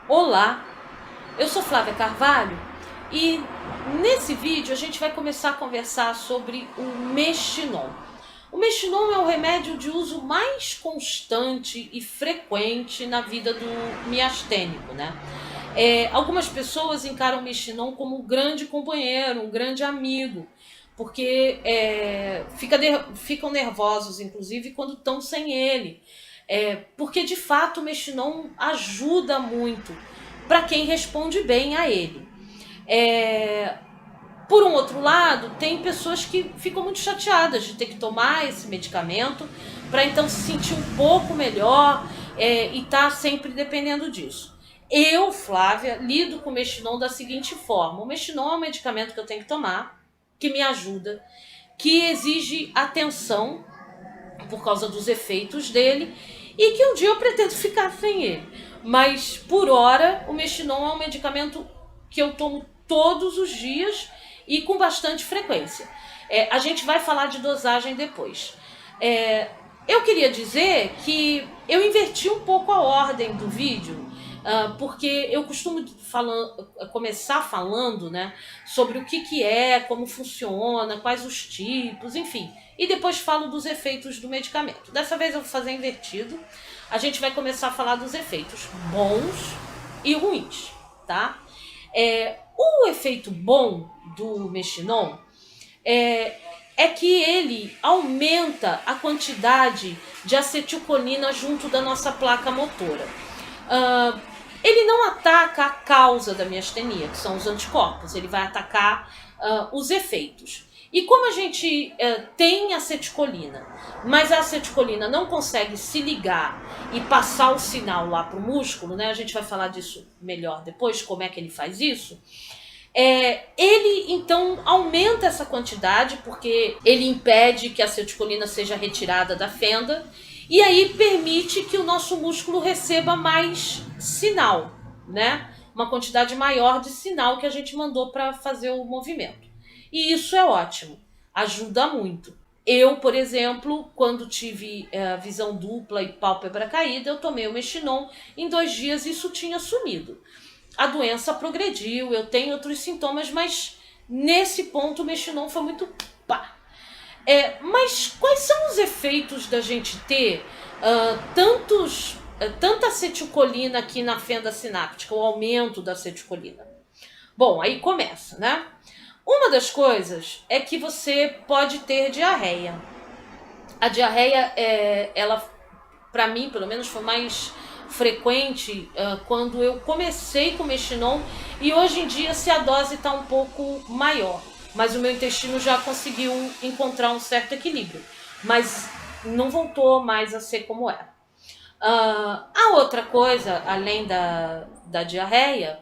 Olá, eu sou Flávia Carvalho e nesse vídeo a gente vai começar a conversar sobre o Mestinon. O Mestinon é o remédio de uso mais constante e frequente na vida do miastênico, né? Algumas pessoas encaram o Mestinon como um grande companheiro, um grande amigo, porque ficam nervosos, inclusive, quando estão sem ele. Porque de fato o Mestinon ajuda muito para quem responde bem a ele. Por um outro lado, tem pessoas que ficam muito chateadas de ter que tomar esse medicamento para então se sentir um pouco melhor e tá sempre dependendo disso. Eu, Flávia, lido com o Mestinon da seguinte forma. O Mestinon é um medicamento que eu tenho que tomar, que me ajuda, que exige atenção por causa dos efeitos dele e que um dia eu pretendo ficar sem ele. Mas, por hora, o Mestinon é um medicamento que eu tomo todos os dias e com bastante frequência. A gente vai falar de dosagem depois. Eu queria dizer que eu inverti um pouco a ordem do vídeo, porque eu costumo começar falando, né, sobre o que é, como funciona, quais os tipos, enfim. E depois falo dos efeitos do medicamento. Dessa vez eu vou fazer invertido. A gente vai começar a falar dos efeitos bons e ruins, tá? O efeito bom do Mestinon é que ele aumenta a quantidade de acetilcolina junto da nossa placa motora. Ele não ataca a causa da miastenia, que são os anticorpos, ele vai atacar os efeitos. E como a gente tem acetilcolina, mas a acetilcolina não consegue se ligar e passar o sinal lá para o músculo, né? A gente vai falar disso melhor depois, como é que ele faz isso. Ele então aumenta essa quantidade porque ele impede que a acetilcolina seja retirada da fenda e aí permite que o nosso músculo receba mais sinal, né? Uma quantidade maior de sinal que a gente mandou para fazer o movimento. E isso é ótimo, ajuda muito. Eu, por exemplo, quando tive visão dupla e pálpebra caída, eu tomei o Mestinon, em 2 dias isso tinha sumido. A doença progrediu, eu tenho outros sintomas, mas nesse ponto o Mestinon foi muito pá. Mas quais são os efeitos da gente ter tanta acetilcolina aqui na fenda sináptica, o aumento da acetilcolina? Bom, aí começa, né? Uma das coisas é que você pode ter diarreia. A diarreia, ela, para mim, pelo menos, foi mais frequente quando eu comecei com o Mestinon e hoje em dia se a dose está um pouco maior, mas o meu intestino já conseguiu encontrar um certo equilíbrio, mas não voltou mais a ser como era. A outra coisa, além da diarreia,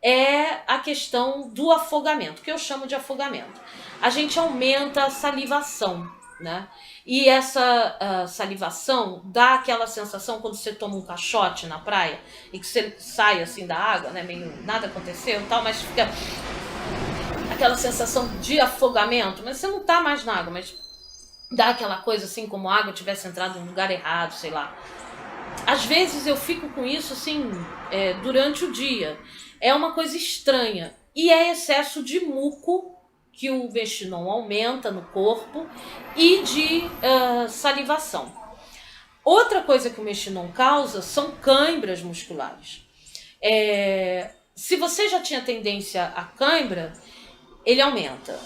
é a questão do afogamento, que eu chamo de afogamento. A gente aumenta a salivação, né? E essa salivação dá aquela sensação quando você toma um caixote na praia e que você sai assim da água, né? Meio nada aconteceu e tal, mas fica aquela sensação de afogamento, mas você não tá mais na água, mas dá aquela coisa assim como a água tivesse entrado no lugar errado, sei lá. Às vezes eu fico com isso assim durante o dia. É uma coisa estranha. E é excesso de muco que o Mestinon aumenta no corpo e de salivação. Outra coisa que o Mestinon causa são cãibras musculares. Se você já tinha tendência à cãibra, ele aumenta.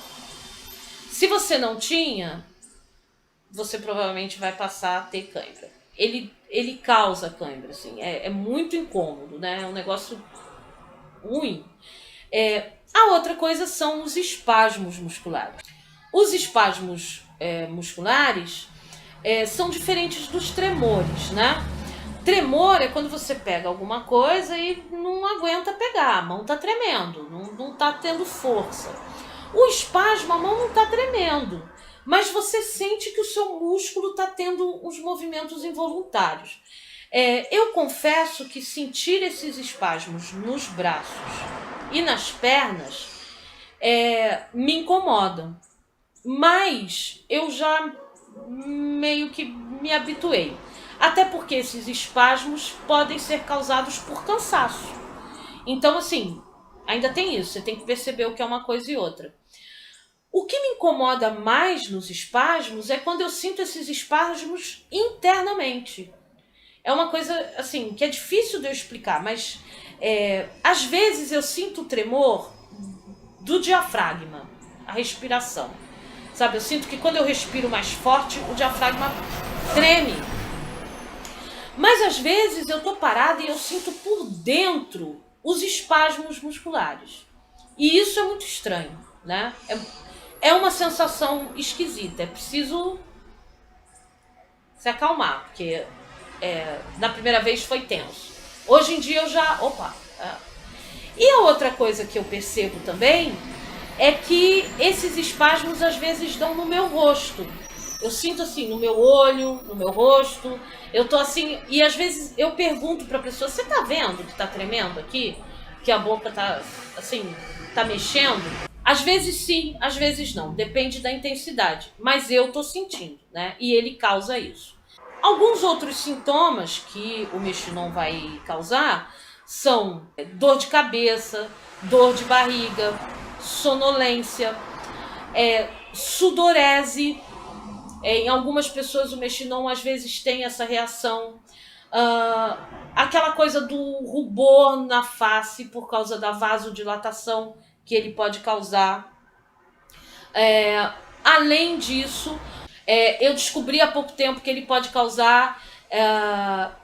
Se você não tinha, você provavelmente vai passar a ter cãibra. Ele causa cãibra, assim, é muito incômodo, né? É um negócio ruim. A outra coisa são os espasmos musculares. Os espasmos musculares são diferentes dos tremores, né? Tremor é quando você pega alguma coisa e não aguenta pegar, a mão tá tremendo, não tá tendo força. O espasmo, a mão não tá tremendo, mas você sente que o seu músculo tá tendo uns movimentos involuntários. Eu confesso que sentir esses espasmos nos braços e nas pernas me incomodam, mas eu já meio que me habituei. Até porque esses espasmos podem ser causados por cansaço. Então, assim, ainda tem isso, você tem que perceber o que é uma coisa e outra. O que me incomoda mais nos espasmos é quando eu sinto esses espasmos internamente. É uma coisa, assim, que é difícil de eu explicar, mas às vezes eu sinto o tremor do diafragma, a respiração. Sabe, eu sinto que quando eu respiro mais forte, o diafragma treme. Mas às vezes eu tô parada e eu sinto por dentro os espasmos musculares. E isso é muito estranho, né? É uma sensação esquisita. É preciso se acalmar, porque na primeira vez foi tenso. Hoje em dia eu já... Opa! E a outra coisa que eu percebo também é que esses espasmos às vezes dão no meu rosto. Eu sinto assim, no meu olho, no meu rosto. Eu tô assim, e às vezes eu pergunto pra pessoa, você tá vendo que tá tremendo aqui? Que a boca tá, assim, tá mexendo? Às vezes sim, às vezes não. Depende da intensidade. Mas eu tô sentindo, né? E ele causa isso. Alguns outros sintomas que o mexilhão vai causar são dor de cabeça, dor de barriga, sonolência, sudorese. Em algumas pessoas o mexilhão às vezes tem essa reação. Aquela coisa do rubor na face por causa da vasodilatação que ele pode causar. Além disso, eu descobri há pouco tempo que ele pode causar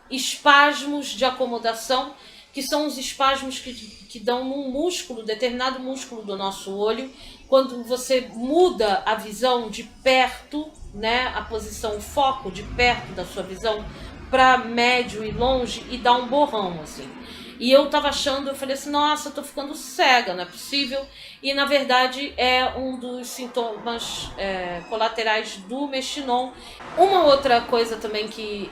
espasmos de acomodação, que são os espasmos que dão num músculo, determinado músculo do nosso olho, quando você muda a visão de perto, né, a posição, o foco de perto da sua visão para médio e longe e dá um borrão, assim. E eu tava achando, eu falei assim, nossa, eu tô ficando cega, não é possível. E na verdade é um dos sintomas colaterais do mexilhão. Uma outra coisa também que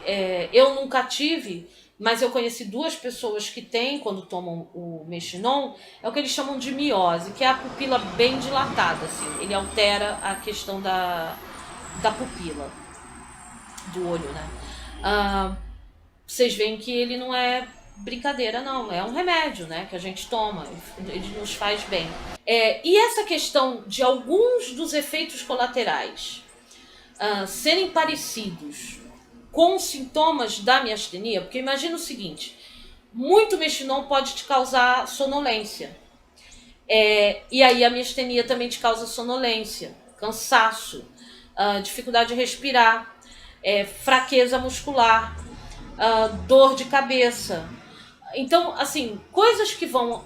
eu nunca tive, mas eu conheci 2 pessoas que têm quando tomam o mexilhão, é o que eles chamam de miose, que é a pupila bem dilatada, assim. Ele altera a questão da pupila, do olho, né? Vocês veem que ele não é brincadeira, não. É um remédio, né, que a gente toma. Ele nos faz bem. E essa questão de alguns dos efeitos colaterais serem parecidos com sintomas da miastenia, porque imagina o seguinte, muito mexilhão pode te causar sonolência. E aí a miastenia também te causa sonolência, cansaço, dificuldade de respirar, fraqueza muscular, dor de cabeça. Então, assim, coisas que vão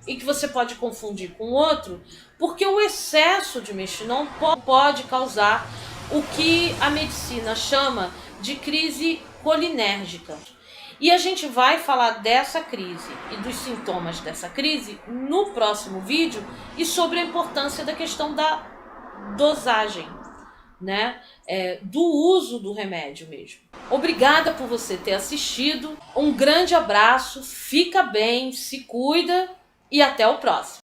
e que você pode confundir com o outro, porque o excesso de mexilhão pode causar o que a medicina chama de crise colinérgica. E a gente vai falar dessa crise e dos sintomas dessa crise no próximo vídeo e sobre a importância da questão da dosagem, né? Do uso do remédio mesmo. Obrigada por você ter assistido. Um grande abraço, fica bem, se cuida e até o próximo.